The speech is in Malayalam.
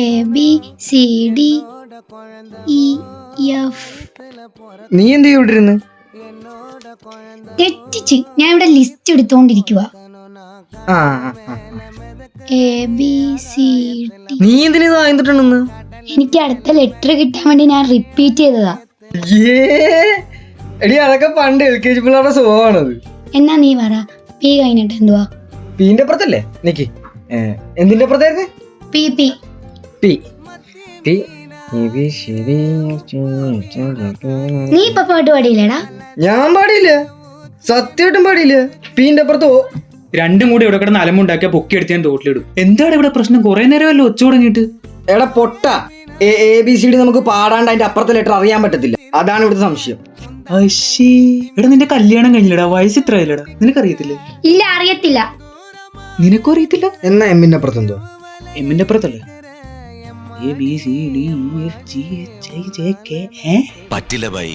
A B C D E F. നീ എന്ത് ചെയ്യോണ്ടിരുന്നു? തെറ്റിച്ച്, ഞാൻ ഇവിടെ ലിസ്റ്റ് എടുത്തോണ്ടിരിക്കുക. A B C D. നീ എന്തിനാ എന്നിട്ടുണ്ടെന്ന്? എനിക്ക് അടുത്ത ലെറ്റർ കിട്ടാൻ വേണ്ടി ഞാൻ റിപ്പീറ്റ് ചെയ്തതാ. എടി അതൊക്കെ പണ്ട് LKG പിള്ളേരുടെ സ്വഭാവമാണത്. എന്നാ നീ പറ, പി കഴിഞ്ഞിട്ട് എന്തുവാ? പീന്റെ അപ്പുറത്തല്ലേ നിക്ക്? എന്തിന്റെ അപ്പുറത്തായിരുന്നു? P P P P. നീ ഇപ്പൊ പാട്ട് പാടിയില്ലടാ? ഞാൻ പാടിയില്ല, സത്യമായിട്ടും പാടിയില്ല. പീന്റെ അപ്പുറത്തോ രണ്ടും കൂടി ഇവിടെ കിടന്ന് അലമുണ്ടാക്കിയ പൊക്കി എടുത്ത് ഞാൻ തോട്ടിലിടും. എന്താണ് ഇവിടെ പ്രശ്നം? കുറെ നേരമല്ലോ ഒച്ച തുടങ്ങിയിട്ട്. എടാ പൊട്ട, ABCD നമുക്ക് പാടാണ്ട് അതിന്റെ അപ്പുറത്തെ ലെറ്റർ അറിയാൻ പറ്റത്തില്ല. അതാണ് ഇവിടുത്തെ സംശയം. എടാ നിന്റെ കല്യാണം കഴിഞ്ഞില്ലടാ, വയസ്സ് ഇത്ര ആയില്ലടാ, നിനക്കറിയത്തില്ലേ? ഇല്ല, അറിയത്തില്ല. നിനക്കും അറിയത്തില്ല? എന്നാ എമ്മിന്റെ അപ്പുറത്ത് എന്തോ? എമ്മിന്റെ അപ്പുറത്തല്ലേ ABCD EFG HIJK. പറ്റില്ല ബൈ.